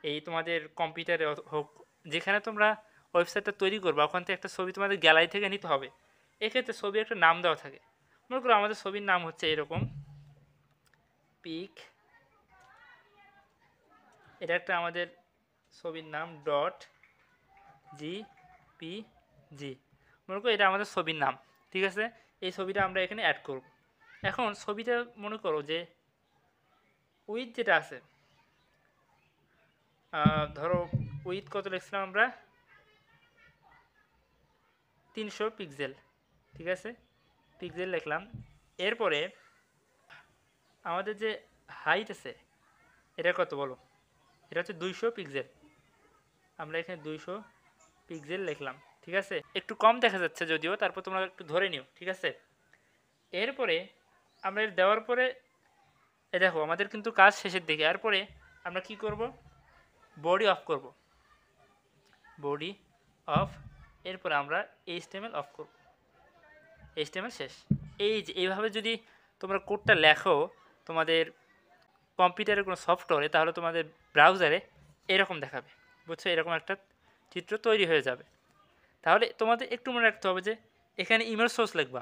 এই তোমাদের কম্পিউটারে হোক, যেখানে তোমরা ওয়েবসাইটটা তৈরি করবে, ওখান থেকে একটা ছবি তোমাদের গ্যালারি থেকে নিতে হবে। এক্ষেত্রে ছবি একটা নাম দেওয়া থাকে। মনে করো আমাদের ছবির নাম হচ্ছে এরকম পিক, এটা একটা আমাদের ছবির নাম .jpg, মনে করো এটা আমাদের ছবির নাম, ঠিক আছে? এই ছবিটা আমরা এখানে অ্যাড করব। এখন ছবিটা মনে করো যে উইথ যেটা আছে, ধরো উইথ কত লিখছিলাম আমরা, 300 পিক্সেল, ঠিক আছে? পিক্সেল লিখলাম। এরপরে আমাদের যে হাইট আছে এটা কত বলো, এটা হচ্ছে 200 পিক্সেল, আমরা এখানে 200 পিক্সেল লিখলাম, ঠিক আছে? একটু কম দেখা যাচ্ছে যদিও, তারপর তোমরা একটু ধরে নিও, ঠিক আছে? এরপরে আমরা দেওয়ার পরে দেখো আমাদের কিন্তু কাজ শেষের দিকে। এরপরে আমরা কি করব, বডি অফ করব, বডি অফ। এরপরে আমরা HTML অফ করব, HTML শেষ। এই যে এইভাবে যদি তোমরা কোডটা লেখো তোমাদের কম্পিউটারের কোনো সফটওয়্যারে, তাহলে তোমাদের ব্রাউজারে এরকম দেখাবে, বুঝছো? এরকম একটা চিত্র তৈরি হয়ে যাবে। তাহলে তোমাদের একটু মনে রাখতে হবে যে এখানে ইমেল সোর্স লিখবা।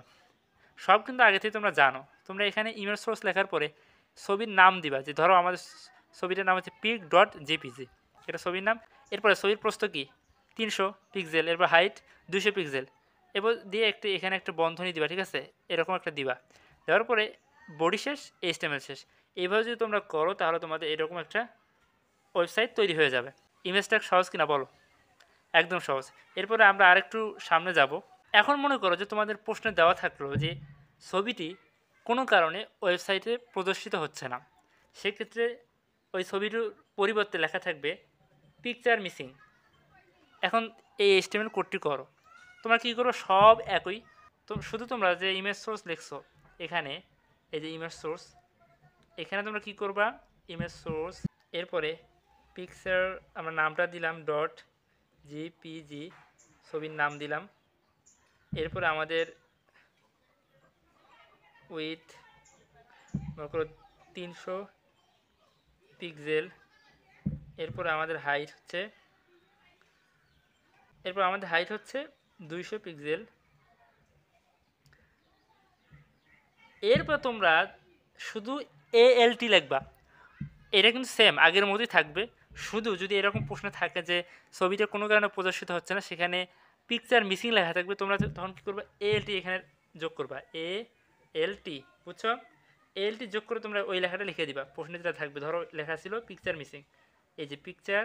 সব কিন্তু আগে থেকে তোমরা জানো। তোমরা এখানে ইমেল সোর্স লেখার পরে ছবির নাম দিবা, যে ধরো আমাদের ছবিটার নাম হচ্ছে pic.jpg, এটা ছবির নাম। এরপরে ছবির প্রস্থ কি 300 পিক্সেল, এরপর হাইট 200 পিক্সেল, এবার দিয়ে এখানে একটা বন্ধনী দিবা, ঠিক আছে? এরকম একটা দিবা। দেওয়ার পরে বডি শেষ, HTML শেষ। এইভাবে যদি তোমরা করো তাহলে তোমাদের এরকম একটা ওয়েবসাইট তৈরি হয়ে যাবে। ইমেজটা সহজ কিনা বলো? একদম সহজ। এরপরে আমরা আরেকটু সামনে যাব। এখন মনে করো যে তোমাদের প্রশ্নে দেওয়া থাকলো যে ছবিটি কোনো কারণে ওয়েবসাইটে প্রদর্শিত হচ্ছে না। সেক্ষেত্রে ওই ছবিটির পরিবর্তে লেখা থাকবে পিকচার মিসিং। এখন এই HTML কোডটি করো। তোমরা কী করো, সব একই। তো শুধু তোমরা যে ইমেজ সোর্স লিখছো এখানে, এই যে ইমেজ সোর্স, এখানে তোমরা কী করবা, ইমেজ সোর্স, এরপরে পিকচার আমরা নামটা দিলাম .jpg, ছবির নাম দিলাম। এরপরে আমাদের উইথ মনে করো 300 পিক্সেল। এরপরে আমাদের হাইট হচ্ছে 200 পিক্সেল। এরপর তোমরা শুধু ALT লিখবা। এটা কিন্তু সেম আগের মতোই থাকবে। শুধু যদি এরকম প্রশ্ন থাকে যে ছবিটা কোনো কারণে প্রদর্শিত হচ্ছে না, সেখানে পিকচার মিসিং লেখা থাকবে, তোমরা তখন কী করবে, ALT এখানে যোগ করবা। ALT, বুঝছো? ALT যোগ করে তোমরা ওই লেখাটা লিখে দিবা। প্রশ্নে যেটা থাকবে, ধরো লেখা ছিল পিকচার মিসিং, এই যে পিকচার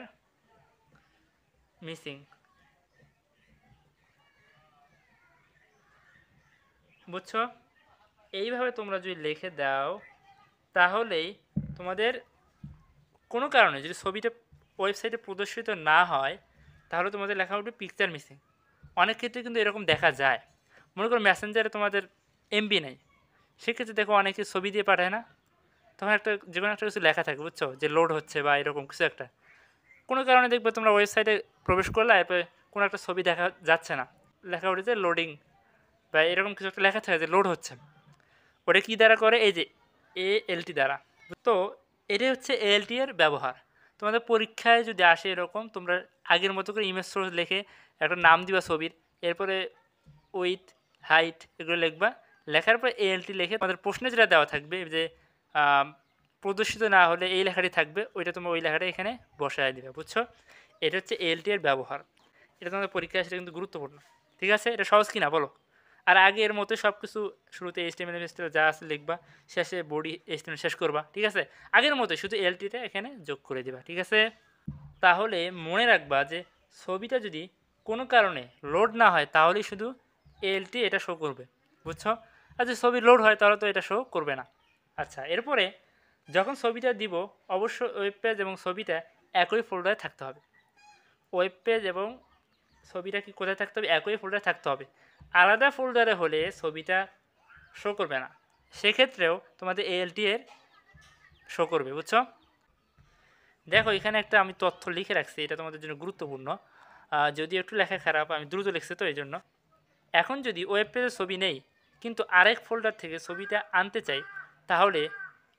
মিসিং, বুঝছো? এইভাবে তোমরা যদি লিখে দাও তাহলেই তোমাদের কোনো কারণে যদি ছবিটা ওয়েবসাইটে প্রদর্শিত না হয় তাহলে তোমাদের লেখা উঠবে পিকচার মিসিং। অনেক ক্ষেত্রে কিন্তু এরকম দেখা যায়। মনে করো মেসেঞ্জারে তোমাদের MB নেই, সেক্ষেত্রে দেখো অনেকে ছবি দিয়ে পাঠায় না, তখন একটা যে কোনো একটা কিছু লেখা থাকে, বুঝছো, যে লোড হচ্ছে বা এরকম কিছু একটা। কোনো কারণে দেখবে তোমরা ওয়েবসাইটে প্রবেশ করলে এরপরে কোনো একটা ছবি দেখা যাচ্ছে না, লেখা উঠেছে লোডিং বা এরকম কিছু একটা লেখা থাকে যে লোড হচ্ছে। ওটা কী দ্বারা করে, এই যে ALT দ্বারা। তো এটাই হচ্ছে ALT এর ব্যবহার। তোমাদের পরীক্ষায় যদি আসে এরকম, তোমরা আগের মতো করে ইমেজ সোর্স লিখে একটা নাম দিবা ছবির, এরপরে উইথ, হাইট এগুলো লিখবা। লেখার পর ALT লিখে তোমাদের প্রশ্নে যেটা দেওয়া থাকবে যে প্রদর্শিত না হলে এই লেখাটি থাকবে, ওইটা তোমরা ওই লেখাটা এখানে বসায় দিবে, বুঝছো? এটা হচ্ছে ALT এর ব্যবহার। এটা তোমাদের পরীক্ষায় আসলে কিন্তু গুরুত্বপূর্ণ। ঠিক আছে, এটা সহজ কিনা বলো? আর আগের মতো সব কিছু শুরুতে HTML যা আছে লিখবা, শেষে বডি HTML শেষ করবা, ঠিক আছে? আগের মতো শুধু ALTটা এখানে যোগ করে দিবা, ঠিক আছে? তাহলে মনে রাখবা যে ছবিটা যদি কোনো কারণে লোড না হয় তাহলেই শুধু ALT এটা শো করবে, বুঝছো? আর যদি ছবি লোড হয় তাহলে তো এটা শো করবে না। আচ্ছা, এরপরে যখন ছবিটা দিব অবশ্যই ওয়েব পেজ এবং ছবিটা একই ফোল্ডারে থাকতে হবে। ওয়েব পেজ এবং ছবিটা কি কোথায় থাকতে হবে, একই ফোল্ডারে থাকতে হবে। আলাদা ফোল্ডারে হলে ছবিটা শো করবে না, সেক্ষেত্রেও তোমাদের ALT এর শো করবে, বুঝছো? দেখো এখানে একটা আমি তথ্য লিখে রাখছি, এটা তোমাদের জন্য গুরুত্বপূর্ণ। যদি একটু লেখা খারাপ, আমি দ্রুত লিখছি তো এই জন্য। এখন যদি ওয়েব পেজে ছবি নেই কিন্তু আরেক ফোল্ডার থেকে ছবিটা আনতে চাই, তাহলে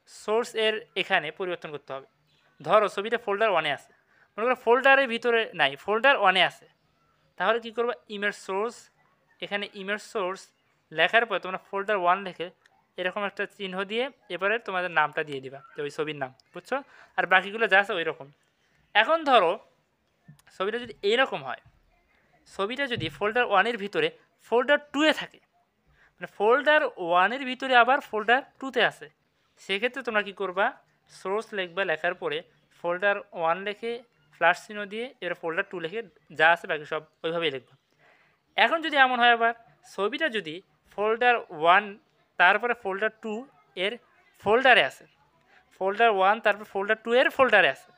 সোর্স এর এখানে পরিবর্তন করতে হবে। ধরো ছবিটা ফোল্ডার 1-এ আছে, মনে করো ফোল্ডারের ভিতরে নাই, ফোল্ডার 1-এ আছে, তাহলে কী করবো, ইমেজ সোর্স, এখানে ইমেজ সোর্স লেখার পর তোমরা ফোল্ডার 1 লিখে এরকম একটা চিহ্ন দিয়ে এবারে তোমাদের নামটা দিয়ে দিবা, ওই ছবির নাম, বুঝছো? আর বাকিগুলো যা আছে ওই রকম। এখন ধরো ছবিটা যদি এইরকম হয়, ছবিটা যদি ফোল্ডার 1-এর ভিতরে ফোল্ডার 2-এ থাকে, মানে ফোল্ডার 1-এর ভিতরে আবার ফোল্ডার 2-তে আছে, সেক্ষেত্রে তোমরা কী করবা, সোর্স লিখবা, লেখার পরে ফোল্ডার 1 লিখে প্লাস চিহ্ন দিয়ে এবার ফোল্ডার 2 লিখে যা আছে বাকি সব ওইভাবেই লিখবা। এখন যদি এমন হয় আবার ছবিটা যদি ফোল্ডার 1 তারপরে ফোল্ডার 2 এর ফোল্ডারে আছে, ফোল্ডার 1 তারপর ফোল্ডার 2 এর ফোল্ডারে আছে,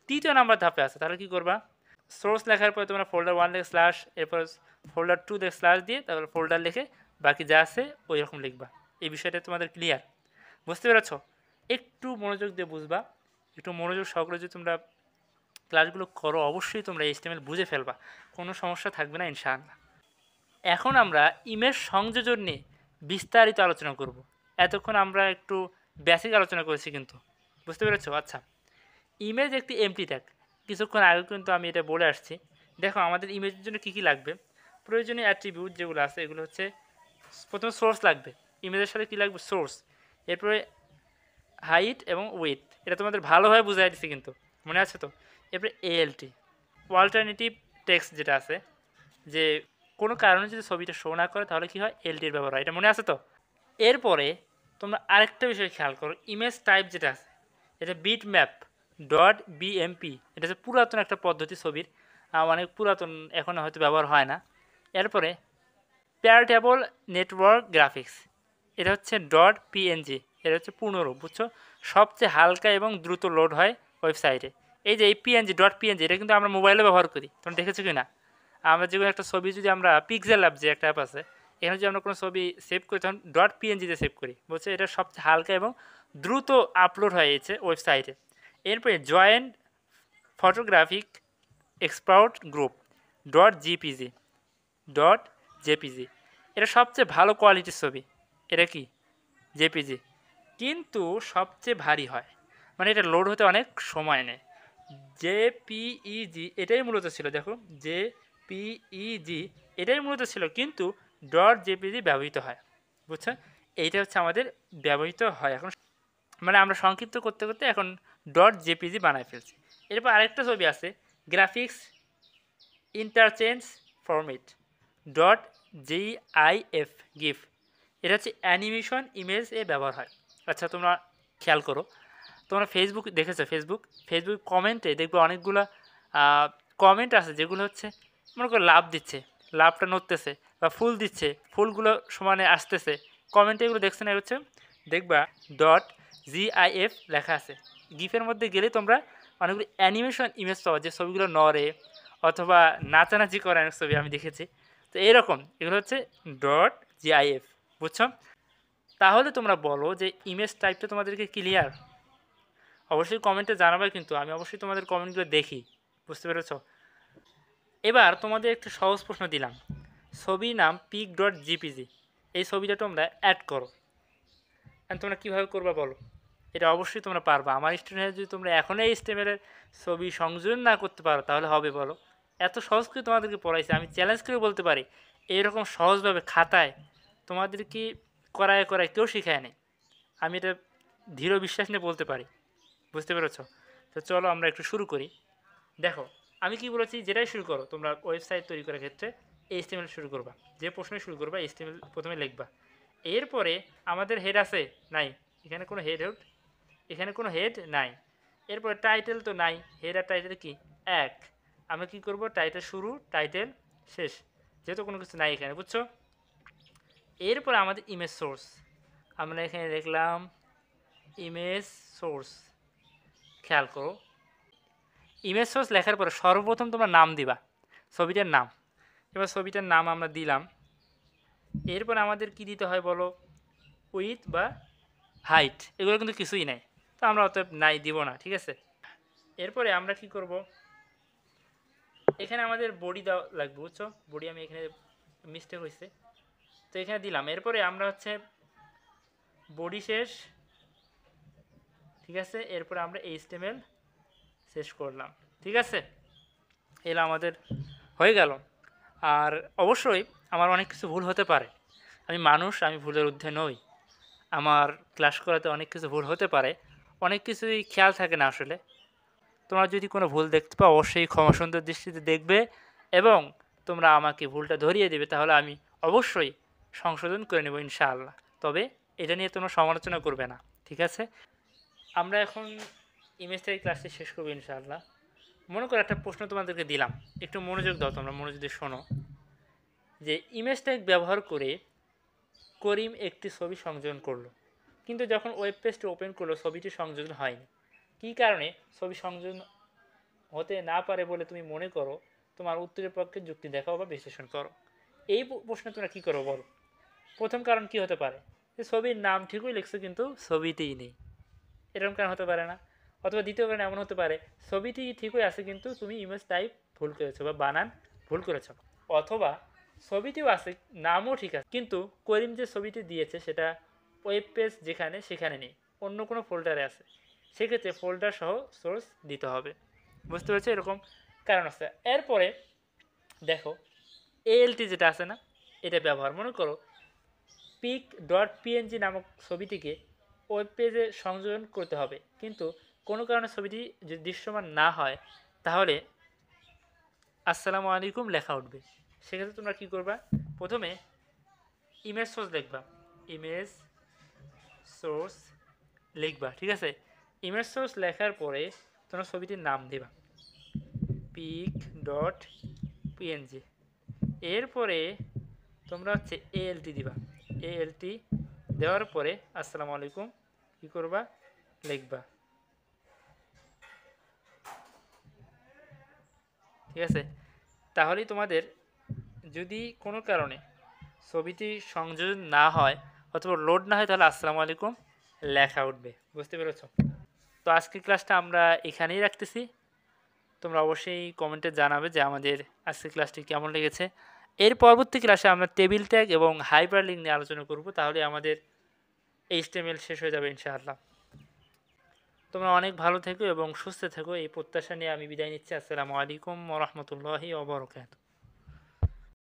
তৃতীয় নাম্বার ধাপে আছে, তাহলে কী করবা, সোর্স লেখার পরে তোমরা ফোল্ডার 1 লিখে স্ল্যাশ, এরপর ফোল্ডার 2 লিখে স্ল্যাশ দিয়ে তারপর ফোল্ডার লিখে বাকি যা আছে ওই রকম লিখবা। এই বিষয়টা তোমাদের ক্লিয়ার? বুঝতে পেরেছ? একটু মনোযোগ দিয়ে বুঝবা, একটু মনোযোগ সহকারে যদি তোমরা ক্লাসগুলো করো অবশ্যই তোমরা HTML বুঝে ফেলবা, কোনো সমস্যা থাকবে না ইনশাআল্লাহ। এখন আমরা ইমেজ সংযোজন নিয়ে বিস্তারিত আলোচনা করব। এতক্ষণ আমরা একটু বেসিক আলোচনা করেছি কিন্তু, বুঝতে পেরেছো? আচ্ছা, ইমেজ একটি এমপ্টি ট্যাগ। কিছুক্ষণ আগে কিন্তু আমি এটা বলে আসছি। দেখো আমাদের ইমেজের জন্য কী কী লাগবে। প্রয়োজনীয় অ্যাট্রিবিউট যেগুলো আছে এগুলো হচ্ছে, প্রথমে সোর্স লাগবে। ইমেজের সাথে কী লাগবে? সোর্স। এরপরে হাইট এবং ওয়েট, এটা তোমাদের ভালোভাবে বুঝাই দিচ্ছি কিন্তু, মনে আছে তো? এরপরে এএলটি, অল্টারনেটিভ টেক্সট যেটা আছে, যে কোনো কারণে যদি ছবিটা শো না করে তাহলে কী হয়? এলটির ব্যবহার হয়, এটা মনে আছে তো? এরপরে তোমরা আরেকটা বিষয় খেয়াল করো, ইমেজ টাইপ যেটা আছে, এটা বিট ম্যাপ ডট বিএমপি, এটা হচ্ছে পুরাতন একটা পদ্ধতি ছবির, অনেক পুরাতন, এখন হয়তো ব্যবহার হয় না। এরপরে প্যারাটেবল নেটওয়ার্ক গ্রাফিক্স, এটা হচ্ছে ডট পিএনজি, এটা হচ্ছে পূর্ণরূপ, বুঝছো? সবচেয়ে হালকা এবং দ্রুত লোড হয় ওয়েবসাইটে। এই যে এই পিএনজি ডট পিএনজি, এটা কিন্তু আমরা মোবাইলে ব্যবহার করি, তোমরা দেখেছো কি না? আমরা যেগুলো একটা ছবি যদি আমরা পিক্সেল ল্যাব যে একটা অ্যাপ আছে, এখানে যদি আমরা কোনো ছবি সেভ করি তখন ডট পিএনজিতে সেভ করি, বুঝছো? এটা সবচেয়ে হালকা এবং দ্রুত আপলোড হয়েছে ওয়েবসাইটে। এরপরে joint photographic expert group dot GPG, dot JPG, এটা সবচেয়ে ভালো কোয়ালিটির ছবি। এটা কি? জেপিজি, কিন্তু সবচেয়ে ভারী হয়, মানে এটা লোড হতে অনেক সময় নেয়। জেপিইজি এটাই মূলত ছিল, দেখো জেপিইজি এটাই মূলত ছিল, কিন্তু ডট জেপিজি ব্যবহৃত হয়, বুঝছো? এইটা হচ্ছে আমাদের ব্যবহৃত হয় এখন, মানে আমরা সংক্ষিপ্ত করতে করতে এখন ডট জেপিজি বানায় ফেলছি। এরপর আরেকটা ছবি আছে, graphics interchange format dot GIF GIF, এটা হচ্ছে অ্যানিমেশন ইমেজ এ ব্যবহার হয়। আচ্ছা তোমরা খেয়াল করো, তোমরা ফেসবুক দেখেছো? ফেসবুক কমেন্টে দেখবে অনেকগুলো কমেন্ট আছে যেগুলো হচ্ছে মনে করো লাভ দিচ্ছে, লাভটা নড়তেছে, বা ফুল দিচ্ছে, ফুলগুলো সমানে আসতেছে, কমেন্টে এগুলো দেখছে না? হচ্ছে দেখবা ডট জিআইএফ লেখা আছে। গিফের মধ্যে গেলে তোমরা অনেকগুলো অ্যানিমেশন ইমেজ পাওয়া, যে ছবিগুলো নড়ে অথবা নাচানাচি করে অনেক ছবি আমি দেখেছি। তো এরকম এগুলো হচ্ছে ডট জিআইএফ, বুঝছো? তাহলে তোমরা বলো যে ইমেজ টাইপটা তোমাদেরকে ক্লিয়ার? অবশ্যই কমেন্টে জানাবে, কিন্তু আমি অবশ্যই তোমাদের কমেন্টগুলো দেখি, বুঝতে পেরেছ? এবার তোমাদের একটা সহজ প্রশ্ন দিলাম, ছবির নাম পিক ডট জিপিজি, এই ছবিটা তোমরা অ্যাড করো। এখন তোমরা কীভাবে করবা বলো? এটা অবশ্যই তোমরা পারবা। আমার স্টুডেন্ট যদি তোমরা এখনও এই স্টেমের ছবি সংযোজন না করতে পারো তাহলে হবে বলো? এত সহজ করে তোমাদেরকে পড়াইছে, আমি চ্যালেঞ্জ করে বলতে পারি এইরকম সহজভাবে খাতায় তোমাদেরকে করায় করায় কেউ শেখায় নেই, আমি এটা দৃঢ় বিশ্বাস নিয়ে বলতে পারি, বুঝতে পেরেছ? তো চলো আমরা একটু শুরু করি। দেখো আমি কি বলেছি, যেটাই শুরু করো তোমরা ওয়েবসাইট তৈরি করার ক্ষেত্রে এইচটিএমএল শুরু করবা, যে প্রশ্নে শুরু করবা এইচটিএমএল প্রথমে লিখবা। এরপরে আমাদের হেড আছে নাই, এখানে কোনো হেড এখানে কোনো হেড নাই। এরপরে টাইটেল তো নাই, হেড আর টাইটেল কি এক, আমরা কি করব? টাইটেল শুরু টাইটেল শেষ, যেহেতু কোনো কিছু নাই এখানে, বুঝছো? এরপরে আমাদের ইমেজ সোর্স, আমরা এখানে লিখলাম ইমেজ সোর্স। খেয়াল করো, ইমেজ সোর্স লেখার পরে সর্বপ্রথম তোমরা নাম দিবা, ছবিটার নাম। এবার ছবিটার নাম আমরা দিলাম। এরপর আমাদের কি দিতে হয় বলো? উইথ বা হাইট, এগুলো কিন্তু কিছুই নাই, তো আমরা অতএব নাই দিব না, ঠিক আছে? এরপরে আমরা কি করব? এখানে আমাদের বডি দেওয়া লাগবে, বুঝছো? বডি আমি এখানে মিস্টেক হয়েছে, তো এখানে দিলাম। এরপরে আমরা হচ্ছে বডি শেষ, ঠিক আছে? এরপরে আমরা এইচটিএমএল শেষ করলাম, ঠিক আছে? এলা আমাদের হয়ে গেল। আর অবশ্যই আমার অনেক কিছু ভুল হতে পারে, আমি মানুষ, আমি ভুলের ঊর্ধ্বে নই, আমার ক্লাস করাতে অনেক কিছু ভুল হতে পারে, অনেক কিছুই খেয়াল থাকে না আসলে। তোমরা যদি কোনো ভুল দেখতে পাও অবশ্যই ক্ষমা সুন্দর দৃষ্টিতে দেখবে এবং তোমরা আমাকে ভুলটা ধরিয়ে দেবে, তাহলে আমি অবশ্যই সংশোধন করে নেব ইনশাআল্লাহ। তবে এটা নিয়ে তোমরা সমালোচনা করবে না, ঠিক আছে? আমরা এখন ইমেজ থেকে ক্লাসটি শেষ করবো ইনশাআল্লাহ। মনে করো একটা প্রশ্ন তোমাদেরকে দিলাম, একটু মনোযোগ দাও, তোমরা মনোযোগ দিয়ে শোনো, যে ইমেজ ট্যাগ ব্যবহার করে করিম একটি ছবি সংযোজন করলো, কিন্তু যখন ওয়েব পেজটি ওপেন করলো ছবিটি সংযোজন হয়নি। কী কারণে ছবি সংযোজন হতে না পারে বলে তুমি মনে করো? তোমার উত্তরের পক্ষে যুক্তি দেখাও বা বিশ্লেষণ করো। এই প্রশ্নে তোমরা কী করো বলো? প্রথম কারণ কি হতে পারে? যে ছবির নাম ঠিকই লিখছো কিন্তু ছবিতেই নেই, এরকম কারণ হতে পারে না? অথবা দ্বিতীয় কারণ এমন হতে পারে ছবিটি ঠিকই আছে কিন্তু তুমি ইমেজ টাইপ ভুল করেছো বা বানান ভুল করেছো। অথবা ছবিটিও আছে, নামও ঠিক আছে, কিন্তু করিম যে ছবিটি দিয়েছে সেটা ওয়েব পেজ যেখানে সেখানে নেই, অন্য কোনো ফোল্ডারে আছে। সেক্ষেত্রে ফোল্ডার সহ সোর্স দিতে হবে। বুঝতে পেরেছো? এরকম কারণ আছে। এরপরে দেখো এএলটি যেটা আছে না, এটা ব্যবহার, মনে করো পিক ডট পিএনজি নামক ছবিটিকে ওয়েব পেজে সংযোজন করতে হবে, কিন্তু কোনো কারণে ছবিটি যদি দৃশ্যমান না হয়, তাহলে আসসালামু আলাইকুম লেখা উঠবে। সেক্ষেত্রে তোমরা কী করবা? প্রথমে ইমেজ সোর্স লিখবা, ইমেজ সোর্স লিখবা, ঠিক আছে? ইমেজ সোর্স লেখার পরে তোমরা ছবিটির নাম দিবা পিক ডট পিএনজি। এরপরে তোমরা হচ্ছে এএলটি দিবা, এএলটি দেওয়ার পরে আসসালামু আলাইকুম কী করবা? লিখবা, ঠিক আছে? তাহলেই তোমাদের যদি কোনো কারণে ছবিটি সংযোজন না হয় অথবা লোড না হয়, তাহলে আসসালামু আলাইকুম লেখা উঠবে। বুঝতে পেরেছ? তো আজকের ক্লাসটা আমরা এখানেই রাখতেছি। তোমরা অবশ্যই কমেন্টে জানাবে যে আমাদের আজকের ক্লাসটি কেমন লেগেছে। এর পরবর্তী ক্লাসে আমরা টেবিল ট্যাগ এবং হাইপারলিঙ্ক নিয়ে আলোচনা করব, তাহলে আমাদের এইচটিএমএল শেষ হয়ে যাবে ইনশাআল্লাহ। তোমরা অনেক ভালো থেকো এবং সুস্থ থেকো, এই প্রত্যাশা নিয়ে আমি বিদায় নিচ্ছি। আসসালামু আলাইকুম ওয়া রাহমাতুল্লাহি ওয়া বারাকাতুহু।